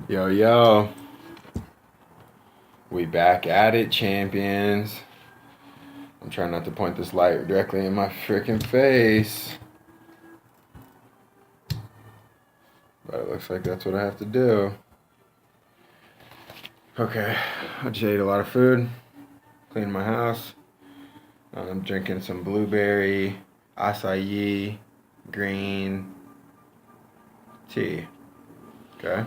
Yo, yo, we back at it, champions. I'm trying not to point this light directly in my freaking face, but it looks like that's what I have to do. Okay, I just ate a lot of food, cleaned my house. I'm drinking some blueberry, acai, green tea. Okay.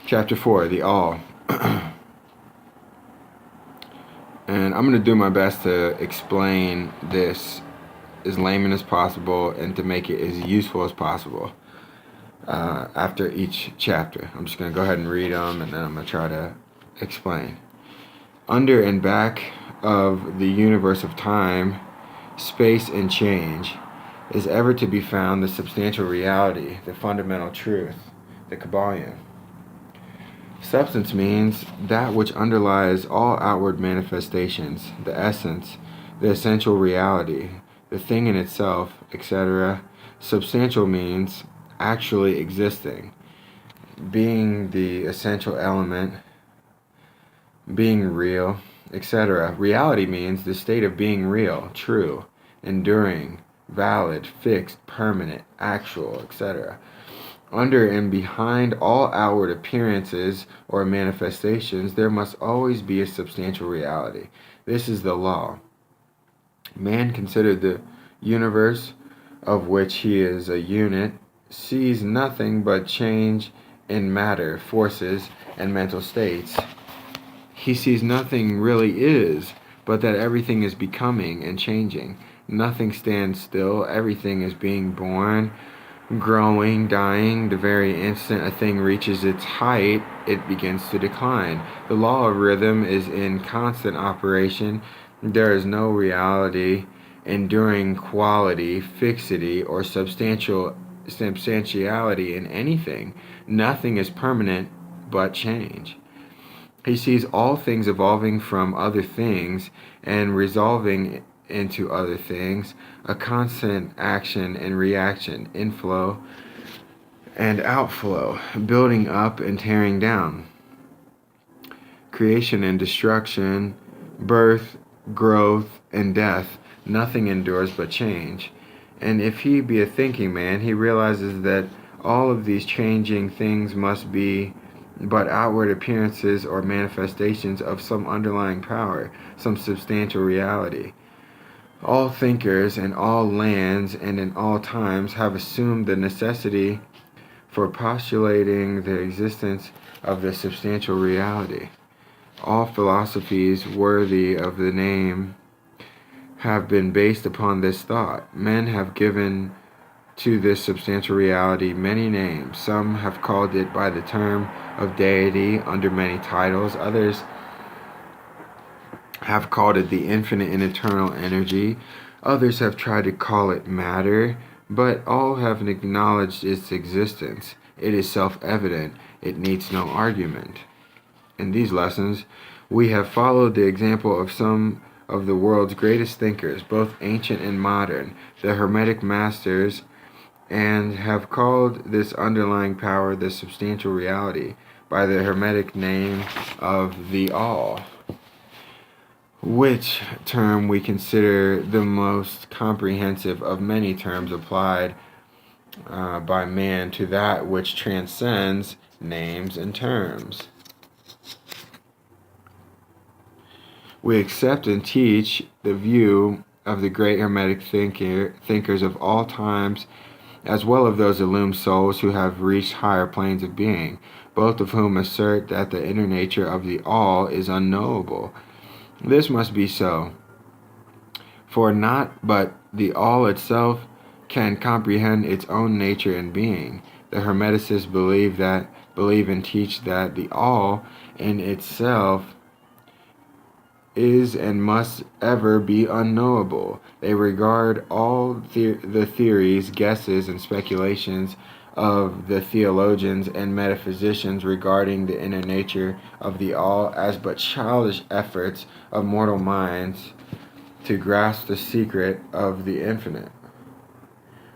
Chapter 4, the all. And I'm going to do my best to explain this as layman as possible and to make it as useful as possible after each chapter. I'm just going to go ahead and read them and then I'm going to try to explain. Under and back of the universe of time, space, and change is ever to be found the substantial reality, the fundamental truth, the Kybalion. Substance means that which underlies all outward manifestations, the essence, the essential reality, the thing in itself, etc. Substantial means actually existing, being the essential element, being real, etc. Reality means the state of being real, true, enduring, valid, fixed, permanent, actual, etc. Under and behind all outward appearances or manifestations, there must always be a substantial reality. This is the law. Man, considered the universe of which he is a unit, sees nothing but change in matter, forces, and mental states. He sees nothing really is, but that everything is becoming and changing. Nothing stands still, everything is being born, growing, dying. The very instant a thing reaches its height, it begins to decline. The law of rhythm is in constant operation. There is no reality, enduring quality, fixity, or substantiality in anything. Nothing is permanent but change. He sees all things evolving from other things and resolving into other things, a constant action and reaction, inflow and outflow, building up and tearing down, creation and destruction, birth, growth, and death. Nothing endures but change. And if he be a thinking man, he realizes that all of these changing things must be but outward appearances or manifestations of some underlying power, some substantial reality. All thinkers in all lands and in all times have assumed the necessity for postulating the existence of the substantial reality. All philosophies worthy of the name have been based upon this thought. Men have given to this substantial reality many names. Some have called it by the term of deity under many titles. Others have called it the infinite and eternal energy. Others have tried to call it matter, but all have acknowledged its existence. It is self-evident. It needs no argument. In these lessons, we have followed the example of some of the world's greatest thinkers, both ancient and modern, the Hermetic masters, and have called this underlying power the substantial reality by the Hermetic name of the All, which term we consider the most comprehensive of many terms applied by man to that which transcends names and terms. We accept and teach the view of the great Hermetic thinkers of all times, as well as those illumined souls who have reached higher planes of being, both of whom assert that the inner nature of the All is unknowable. This must be so, for not but the All itself can comprehend its own nature and being. The Hermeticists believe and teach that the All in itself is and must ever be unknowable. They regard all the theories, guesses, and speculations of the theologians and metaphysicians regarding the inner nature of the All as but childish efforts of mortal minds to grasp the secret of the infinite.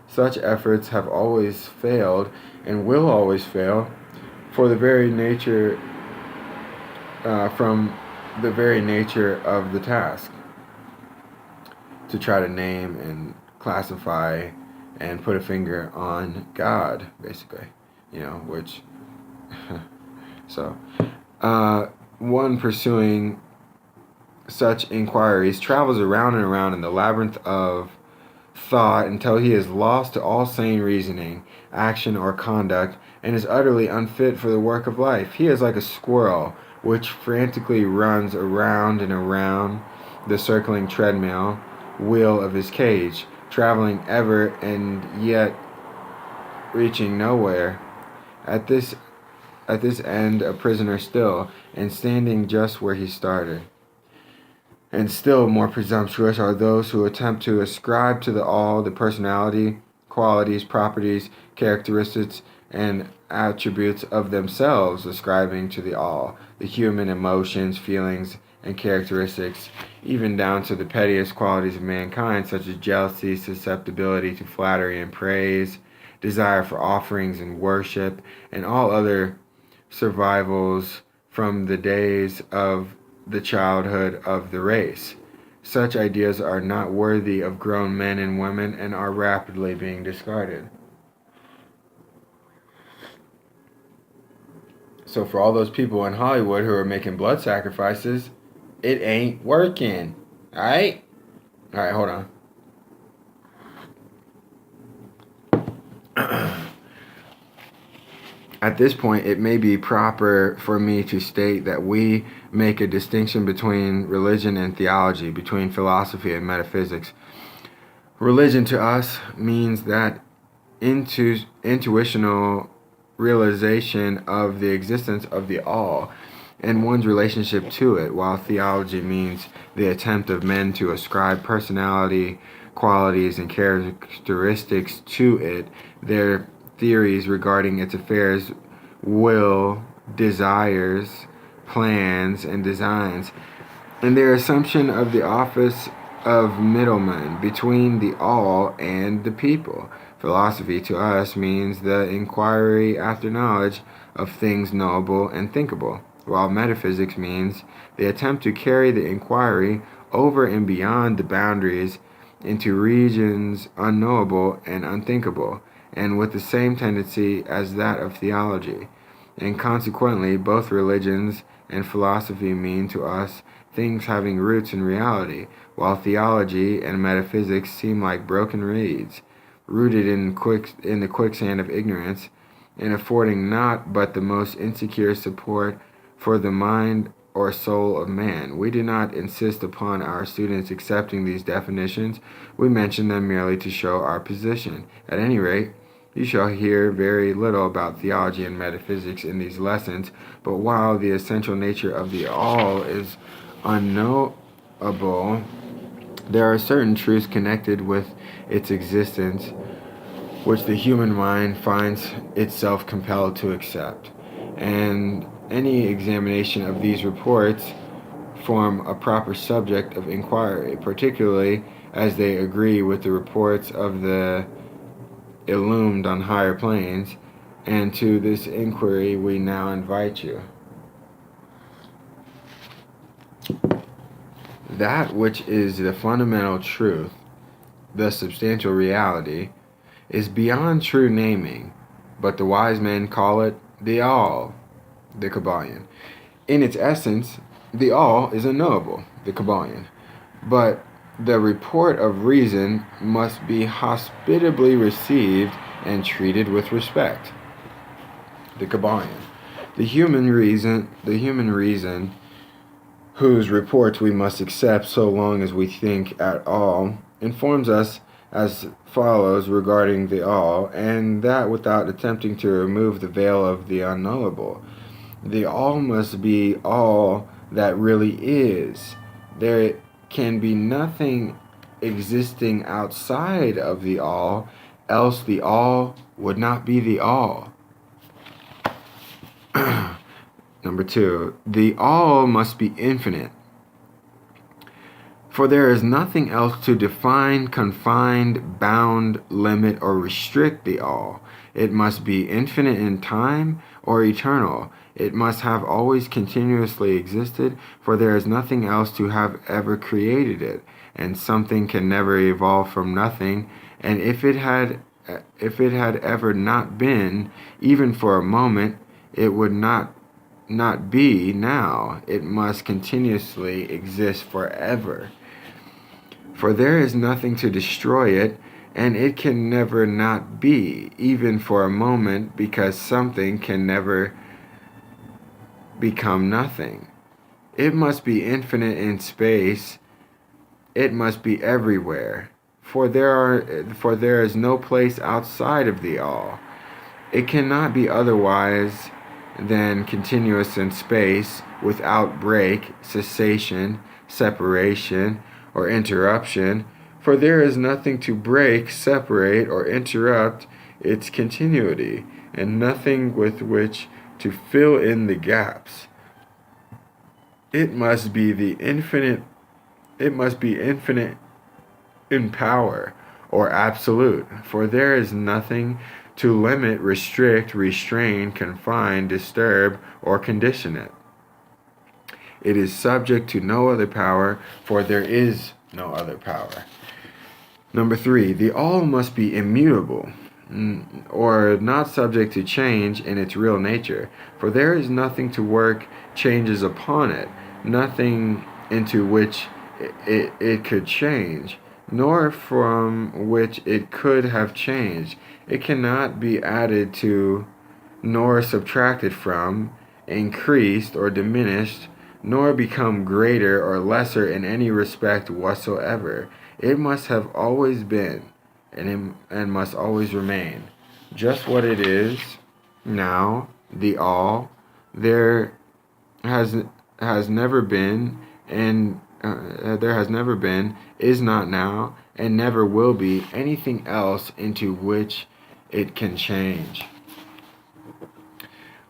Such efforts have always failed and will always fail, for the very nature, from the very nature of the task, to try to name and classify and put a finger on God, basically, which, so, one pursuing such inquiries travels around and around in the labyrinth of thought until he is lost to all sane reasoning, action, or conduct, and is utterly unfit for the work of life. He is like a squirrel which frantically runs around and around the circling treadmill wheel of his cage, traveling ever and yet reaching nowhere. At this end, a prisoner still, and standing just where he started. And still more presumptuous are those who attempt to ascribe to the all the personality, qualities, properties, characteristics, and attributes of themselves, ascribing to the all the human emotions, feelings, and characteristics, even down to the pettiest qualities of mankind, such as jealousy, susceptibility to flattery and praise, desire for offerings and worship, and all other survivals from the days of the childhood of the race. Such ideas are not worthy of grown men and women and are rapidly being discarded. So for all those people in Hollywood who are making blood sacrifices, it ain't working. Alright? Alright, hold on. At this point, it may be proper for me to state that we make a distinction between religion and theology, between philosophy and metaphysics. Religion to us means that intuitional realization of the existence of the all and one's relationship to it, while theology means the attempt of men to ascribe personality, qualities, and characteristics to it, their theories regarding its affairs, will, desires, plans, and designs, and their assumption of the office of middleman between the all and the people. Philosophy to us means the inquiry after knowledge of things knowable and thinkable, while metaphysics means the attempt to carry the inquiry over and beyond the boundaries into regions unknowable and unthinkable, and with the same tendency as that of theology. And consequently, both religions and philosophy mean to us things having roots in reality, while theology and metaphysics seem like broken reeds, rooted in the quicksand of ignorance, and affording naught but the most insecure support for the mind or soul of man. We do not insist upon our students accepting these definitions. We mention them merely to show our position. At any rate, you shall hear very little about theology and metaphysics in these lessons, but while the essential nature of the all is unknowable, there are certain truths connected with its existence which the human mind finds itself compelled to accept, and any examination of these reports form a proper subject of inquiry, particularly as they agree with the reports of the illumined on higher planes, and to this inquiry we now invite you. That which is the fundamental truth, the substantial reality, is beyond true naming, but the wise men call it the all, the Kybalion. In its essence, the all is unknowable, the Kybalion, but the report of reason must be hospitably received and treated with respect, the Kybalion. The human reason, whose reports we must accept so long as we think at all, informs us as follows regarding the all, and that without attempting to remove the veil of the unknowable. The all must be all that really is. There can be nothing existing outside of the all, else the all would not be the all. Number 2, the all must be infinite. For there is nothing else to define, confine, bound, limit, or restrict the all. It must be infinite in time or eternal. It must have always continuously existed, for there is nothing else to have ever created it, and something can never evolve from nothing. And if it had ever not been, even for a moment, it would not be now. It must continuously exist forever. For there is nothing to destroy it, and it can never not be, even for a moment, because something can never become nothing. It must be infinite in space. It must be everywhere. For there is no place outside of the all. It cannot be otherwise than continuous in space, without break, cessation, separation, or interruption. For there is nothing to break, separate, or interrupt its continuity, and nothing with which to fill in the gaps. It must be infinite in power, or absolute, for there is nothing to limit, restrict, restrain, confine, disturb, or condition it. It is subject to no other power, for there is no other power. Number 3, the all must be immutable, or not subject to change in its real nature, for there is nothing to work changes upon it, nothing into which it could change, nor from which it could have changed. It cannot be added to, nor subtracted from, increased or diminished, nor become greater or lesser in any respect whatsoever. It must have always been, and must always remain, just what it is now, the all. There has never been, and there has never been, is not now, and never will be anything else into which it can change.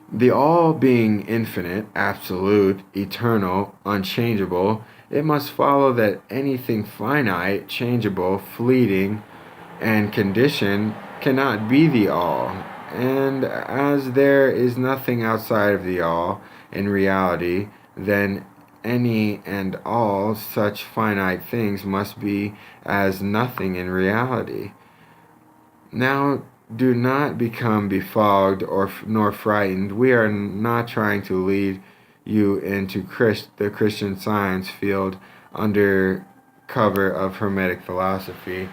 The all being infinite, absolute, eternal, unchangeable, it must follow that anything finite, changeable, fleeting, and conditioned cannot be the all. And as there is nothing outside of the all in reality, then any and all such finite things must be as nothing in reality. Now, do not become befogged nor frightened. We are not trying to lead you into the Christian Science field under cover of Hermetic philosophy.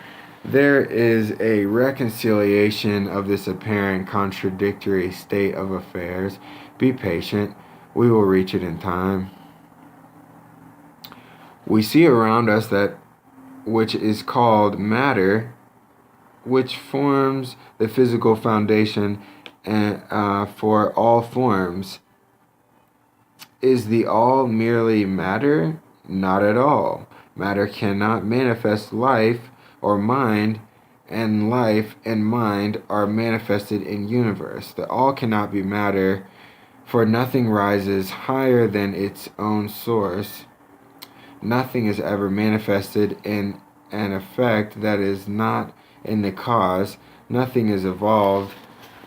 There is a reconciliation of this apparent contradictory state of affairs. Be patient. We will reach it in time. We see around us that which is called matter, which forms the physical foundation for all forms. Is the all merely matter? Not at all. Matter cannot manifest life or mind, and life and mind are manifested in universe. The all cannot be matter, for nothing rises higher than its own source. Nothing is ever manifested in an effect that is not in the cause. Nothing is evolved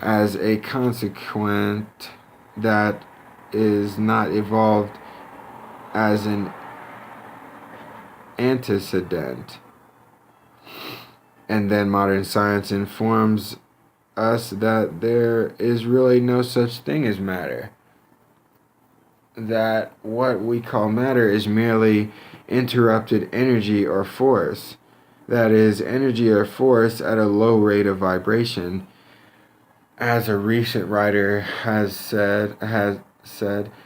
as a consequent that is not evolved as an antecedent. And then modern science informs us that there is really no such thing as matter. That what we call matter is merely interrupted energy or force. That is, energy or force at a low rate of vibration. As a recent writer has said,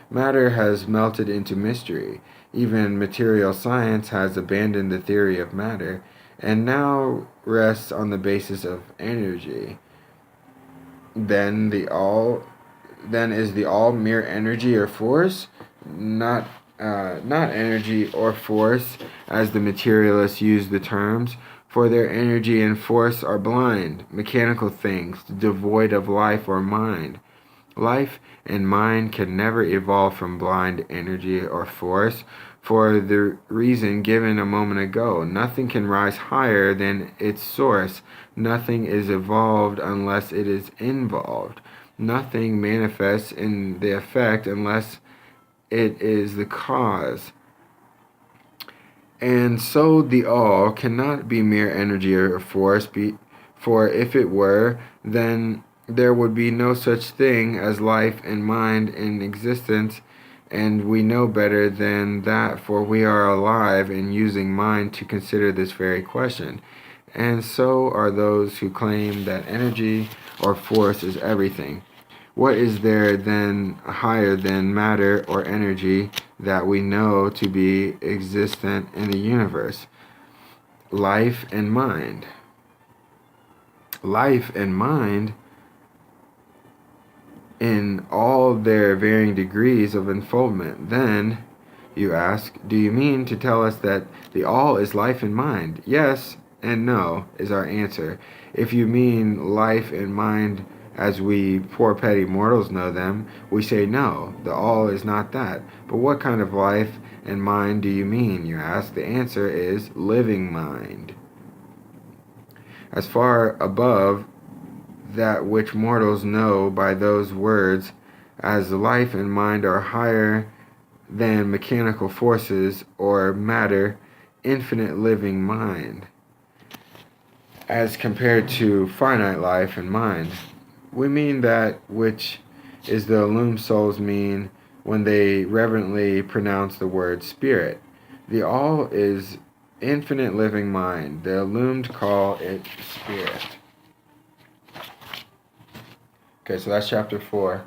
matter has melted into mystery. Even material science has abandoned the theory of matter, and now rests on the basis of energy. Then is the all mere energy or force? Not energy or force, as the materialists use the terms, for their energy and force are blind, mechanical things, devoid of life or mind. Life and mind can never evolve from blind energy or force, for the reason given a moment ago. Nothing can rise higher than its source. Nothing is evolved unless it is involved. Nothing manifests in the effect unless it is the cause. And so the all cannot be mere energy or force, for if it were, then there would be no such thing as life and mind in existence, and we know better than that, for we are alive and using mind to consider this very question. And so are those who claim that energy or force is everything. What is there then higher than matter or energy that we know to be existent in the universe? Life and mind. Life and mind, in all their varying degrees of unfoldment. Then, you ask, do you mean to tell us that the all is life and mind? Yes and no is our answer. If you mean life and mind as we poor petty mortals know them, we say no, the all is not that. But what kind of life and mind do you mean, you ask? The answer is living mind. As far above that which mortals know by those words, as life and mind are higher than mechanical forces or matter, infinite living mind, as compared to finite life and mind. We mean that which is the illumined souls mean when they reverently pronounce the word spirit. The all is infinite living mind. The illumined call it spirit. Okay, so that's chapter 4.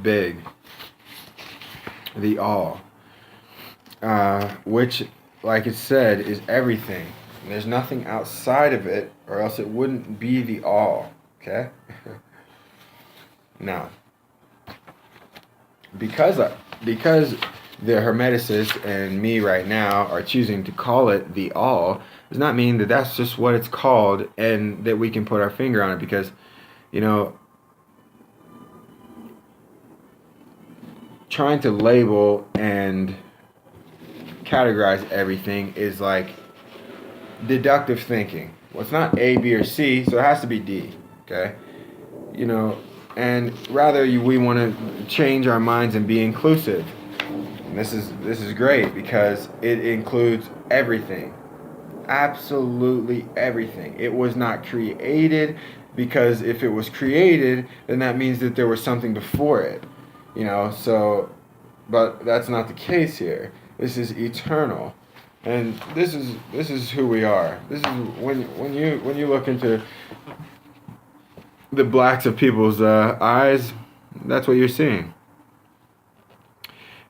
Big. The all. Which, like it said, is everything. And there's nothing outside of it, or else it wouldn't be the all. Okay? Now, because the Hermeticists and me right now are choosing to call it the all, does not mean that that's just what it's called and that we can put our finger on it, because, you know, trying to label and categorize everything is like deductive thinking. Well, it's not A, B, or C, so it has to be D. Okay, you know, and rather we want to change our minds and be inclusive. And this is great because it includes everything, absolutely everything. It was not created, because if it was created, then that means that there was something before it. You know, so, but that's not the case here. This is eternal. And this is who we are. This is when you look into the blacks of people's eyes, that's what you're seeing.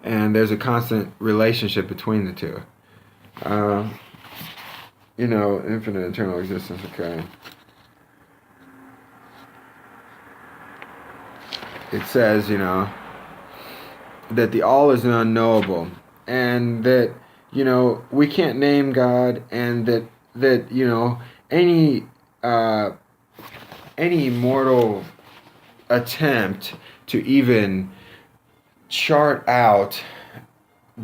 And there's a constant relationship between the two. You know, infinite eternal existence. Okay. It says, you know, that the all is unknowable, and that, you know, we can't name God, and that you know, any mortal attempt to even chart out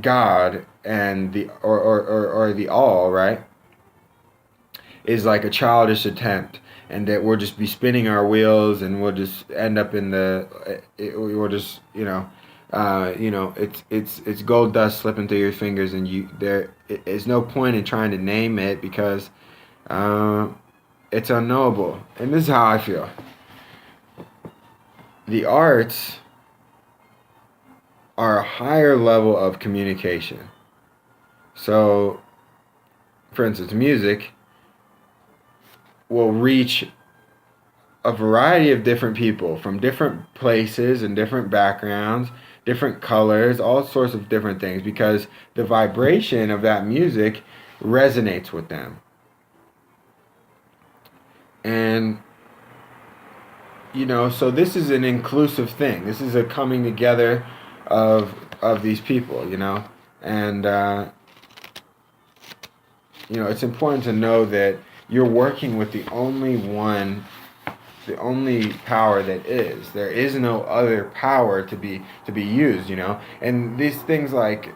God and the or the all, right, is like a childish attempt, and that we'll just be spinning our wheels and we'll just end up in we'll just, you know, it's gold dust slipping through your fingers, and there's no point in trying to name it, because it's unknowable. And this is how I feel. The arts are a higher level of communication. So, for instance, music will reach a variety of different people from different places and different backgrounds, different colors, all sorts of different things, because the vibration of that music resonates with them. And, you know, so this is an inclusive thing. This is a coming together of these people, you know. And, you know, it's important to know that you're working with the only one the only power that is. There is no other power to be used, you know. And these things like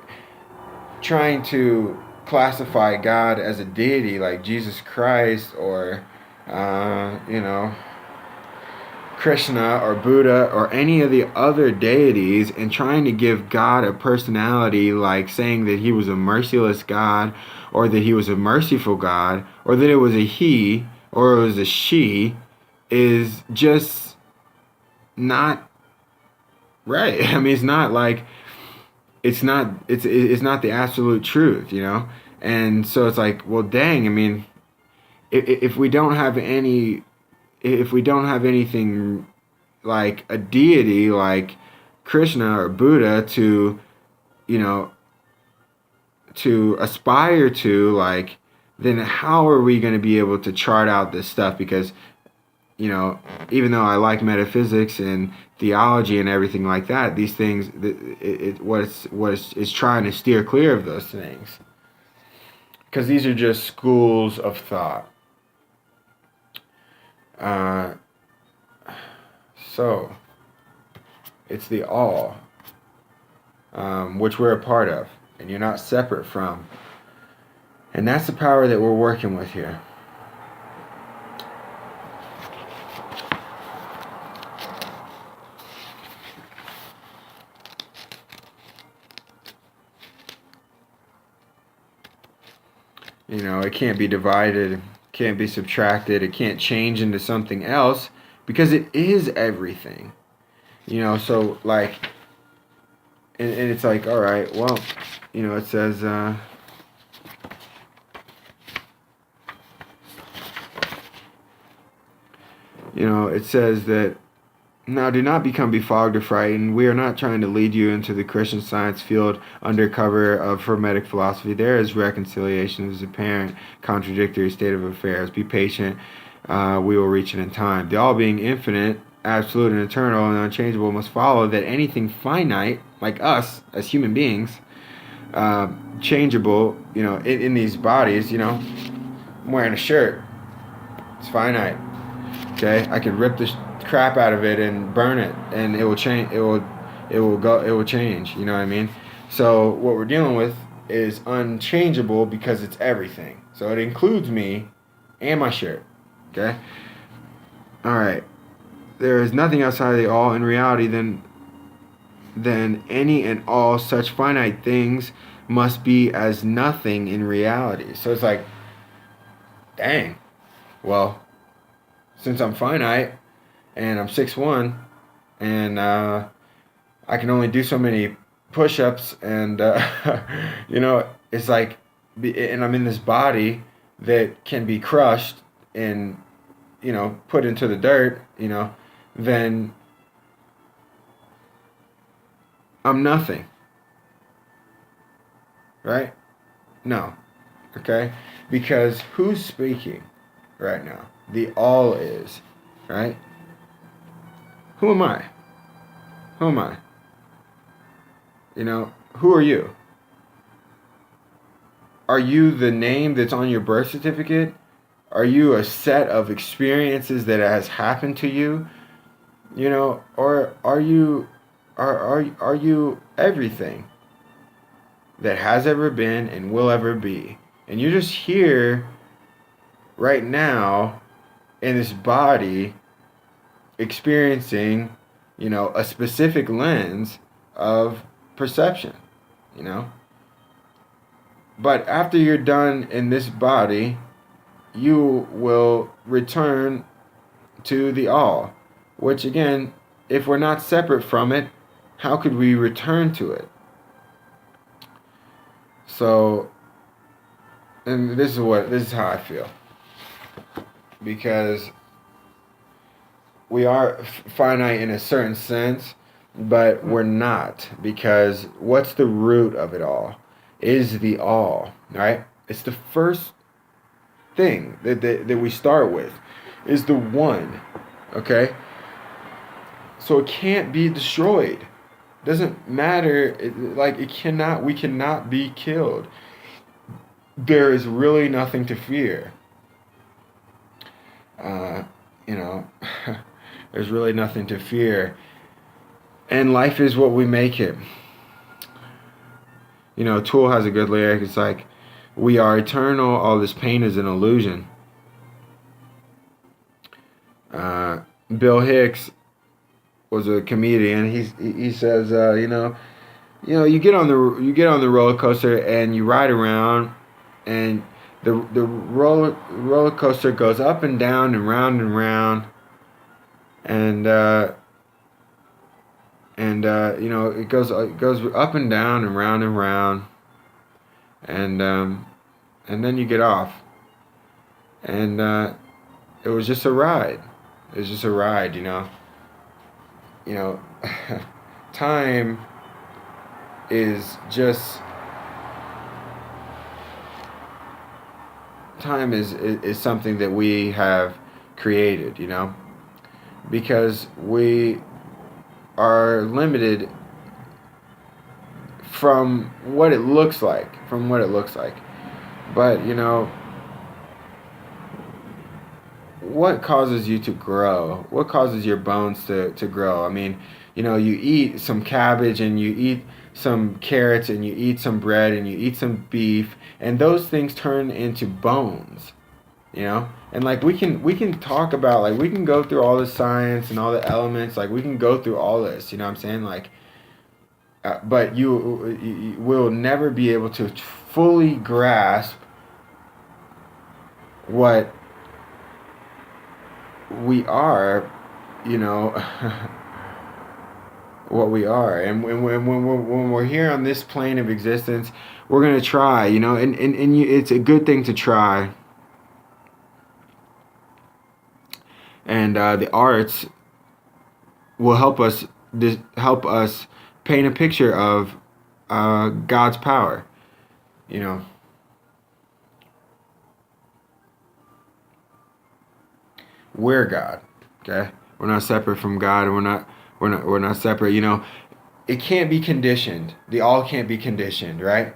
trying to classify God as a deity like Jesus Christ or you know, Krishna or Buddha or any of the other deities, and trying to give God a personality, like saying that he was a merciless God, or that he was a merciful God, or that it was a he or it was a she, is just not right. I mean, it's not like it's not the absolute truth, you know. And so it's like, well, dang, I mean, if we don't have anything like a deity like Krishna or Buddha to, you know, to aspire to, like, then how are we going to be able to chart out this stuff? Because, you know, even though I like metaphysics and theology and everything like that, these things, it's trying to steer clear of those things, because these are just schools of thought. So it's the all, which we're a part of, and you're not separate from. And that's the power that we're working with here. You know, it can't be divided, can't be subtracted, it can't change into something else, because it is everything. You know, so like, and it's like, all right, well, you know, it says, you know, it says that, now do not become befogged or frightened. We are not trying to lead you into the Christian Science field under cover of Hermetic philosophy. There is reconciliation. There's apparent contradictory state of affairs. Be patient. We will reach it in time. The all being infinite, absolute and eternal and unchangeable must follow that anything finite, like us as human beings, changeable, you know, in these bodies, you know, I'm wearing a shirt. It's finite. Okay, I can rip the crap out of it and burn it, and it will change. It will change. You know what I mean? So what we're dealing with is unchangeable because it's everything. So it includes me and my shirt. Okay. All right. There is nothing outside of the all in reality than any and all such finite things must be as nothing in reality. So it's like, dang. Well, since I'm finite and I'm 6'1", and I can only do so many push-ups, and you know, it's like, and I'm in this body that can be crushed and, you know, put into the dirt, you know, then I'm nothing, right? No. Okay? Because who's speaking right now? The all is, right? Who am I? Who am I? You know, who are you? Are you the name that's on your birth certificate? Are you a set of experiences that has happened to you? You know, or are you everything that has ever been and will ever be? And you're just here right now in this body experiencing, you know, a specific lens of perception, you know. But after you're done in this body, you will return to the all, which again, if we're not separate from it, how could we return to it? So, and this is how I feel. Because we are finite in a certain sense, but we're not. Because what's the root of it all? Is the all, right? It's the first thing that we start with, is the one, okay? So it can't be destroyed. It doesn't matter, we cannot be killed. There is really nothing to fear. You know, There's really nothing to fear. And life is what we make it. Tool has a good lyric. It's like, we are eternal, all this pain is an illusion. Bill Hicks was a comedian. He says, you get on the roller coaster and you ride around, and the roller coaster goes up and down and round and round, and it goes up and down and round, and then you get off, and it was just a ride. It was just a ride, time is just something that we have created, because we are limited from what it looks like. But what causes you to grow? What causes your bones to grow? I mean, you eat some cabbage and you eat some carrots and you eat some bread and you eat some beef, and those things turn into bones, and like we can talk about, like, we can go through all the science and all the elements, like we can go through all this, what I'm saying, like, but you will never be able to fully grasp what we are, what we are. And when we're here on this plane of existence, we're going to try, and it's a good thing to try. And the arts will help us paint a picture of God's power, We're God, okay? We're not separate from God, and we're not separate. It can't be conditioned. The all can't be conditioned, right?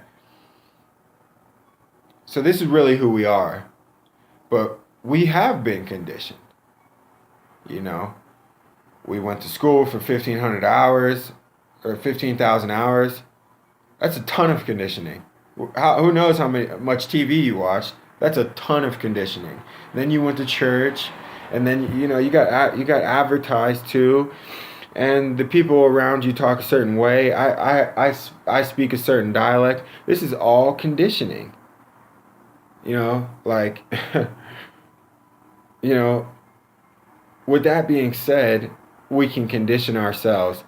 So this is really who we are, but we have been conditioned. We went to school for 1,500 hours or 15,000 hours. That's a ton of conditioning. Who knows how much TV you watched? That's a ton of conditioning. Then you went to church. And then you got advertised to, and the people around you talk a certain way. I speak a certain dialect. This is all conditioning. Like, with that being said, we can condition ourselves,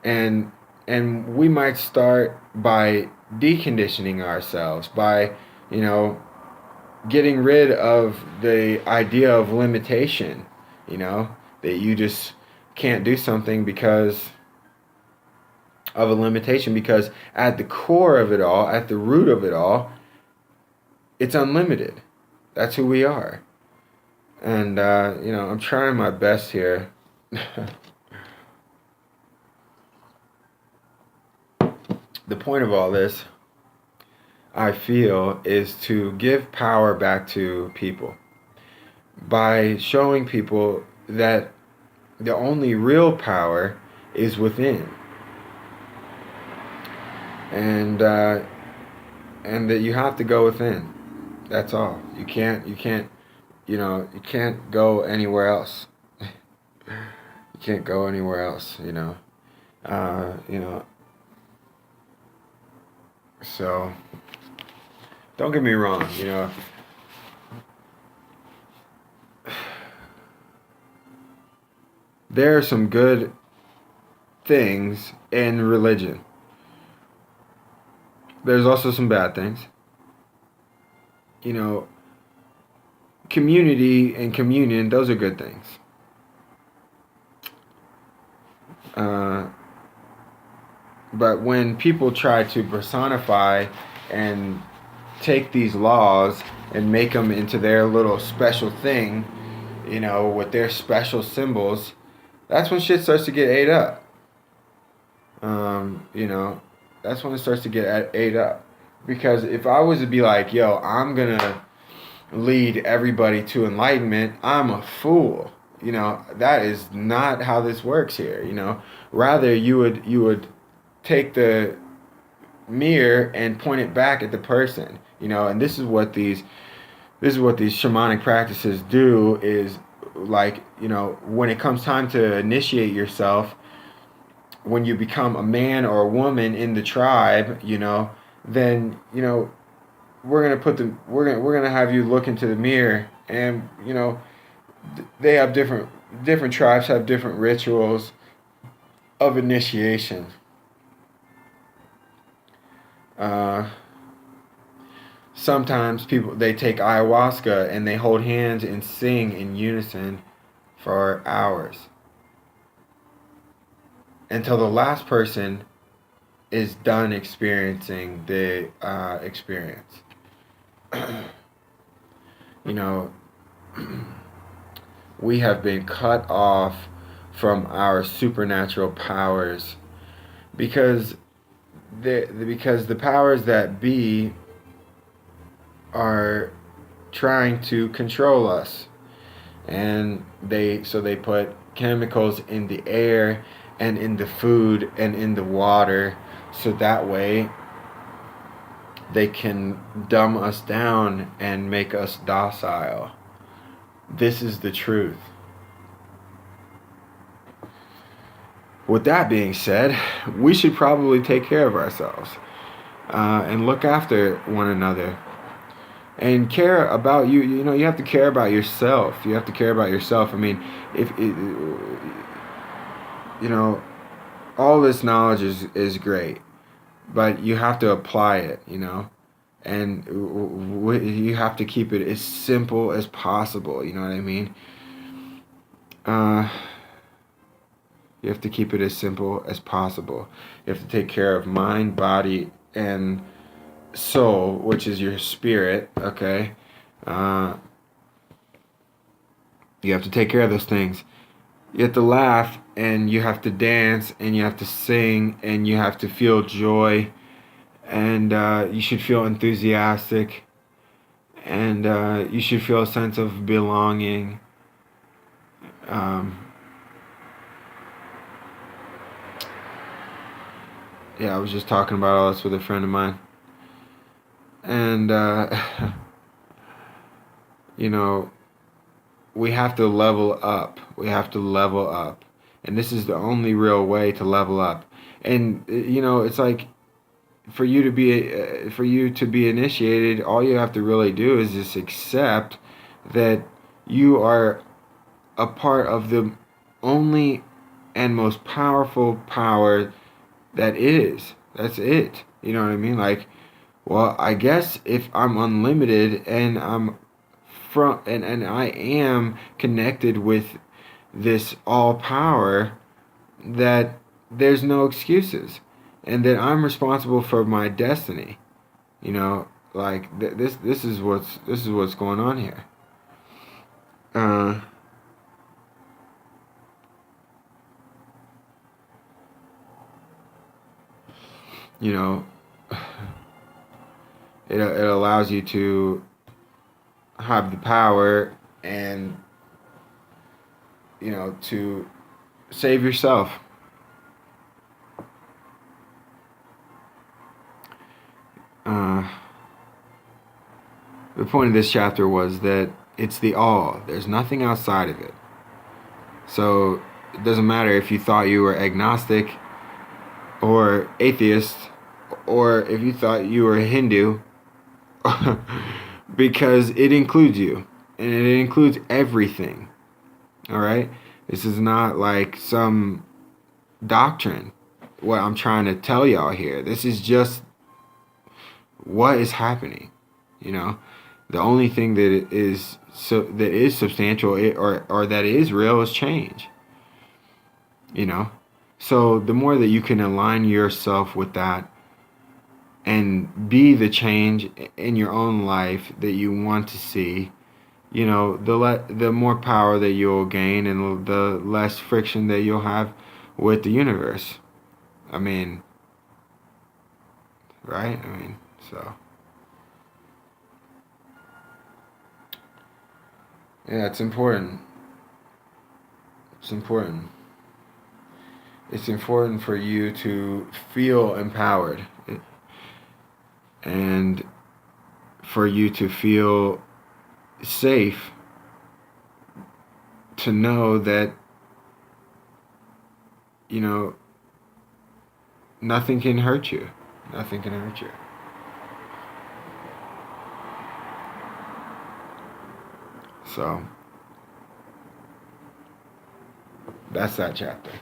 and we might start by deconditioning ourselves by getting rid of the idea of limitation, that you just can't do something because of a limitation, because at the core of it all, at the root of it all, it's unlimited. That's who we are. And, I'm trying my best here. The point of all this, I feel, is to give power back to people by showing people that the only real power is within, and that you have to go within. That's all. You can't go anywhere else. You can't go anywhere else. So. Don't get me wrong, there are some good things in religion. There's also some bad things. Community and communion, those are good things. But when people try to personify and take these laws and make them into their little special thing, with their special symbols, that's when shit starts to get ate up. That's when it starts to get ate up. Because if I was to be like, yo, I'm gonna lead everybody to enlightenment, I'm a fool. That is not how this works here. Rather, you would take the mirror and point it back at the person. And this is what these shamanic practices do, is like, when it comes time to initiate yourself, when you become a man or a woman in the tribe, then we're gonna have you look into the mirror, and they have different tribes have different rituals of initiation. Uh, Sometimes people, they take ayahuasca and they hold hands and sing in unison for hours until the last person is done experiencing the experience. you know, we have been cut off from our supernatural powers because the powers that be are trying to control us, and they put chemicals in the air and in the food and in the water, so that way they can dumb us down and make us docile. This is the truth. With that being said, we should probably take care of ourselves and look after one another and care about you. You have to care about yourself. You have to care about yourself. I mean, if all this knowledge is great, but you have to apply it. And you have to keep it as simple as possible. You know what I mean? You have to keep it as simple as possible. You have to take care of mind, body, and soul, which is your spirit, okay? You have to take care of those things. You have to laugh, and you have to dance, and you have to sing, and you have to feel joy, and you should feel enthusiastic, and you should feel a sense of belonging. I was just talking about all this with a friend of mine. And, we have to level up. We have to level up. And this is the only real way to level up. And, it's like, for you to be initiated, all you have to really do is just accept that you are a part of the only and most powerful power that is. That's it. You know what I mean? Like, well, I guess if I'm unlimited and and I am connected with this all power, that there's no excuses, and that I'm responsible for my destiny. Like this is what's going on here. It allows you to have the power and to save yourself. The point of this chapter was that it's the all. There's nothing outside of it. So it doesn't matter if you thought you were agnostic or atheist, or if you thought you were Hindu, because it includes you, and it includes everything. All right? This is not like some doctrine, what I'm trying to tell y'all here. This is just what is happening. The only thing that is substantial, or that is real, is change. So the more that you can align yourself with that and be the change in your own life that you want to see, the more power that you'll gain, and the less friction that you'll have with the universe. I mean, right? So. Yeah, it's important. It's important. It's important for you to feel empowered and for you to feel safe, to know that, you know, nothing can hurt you. Nothing can hurt you. So that's that chapter.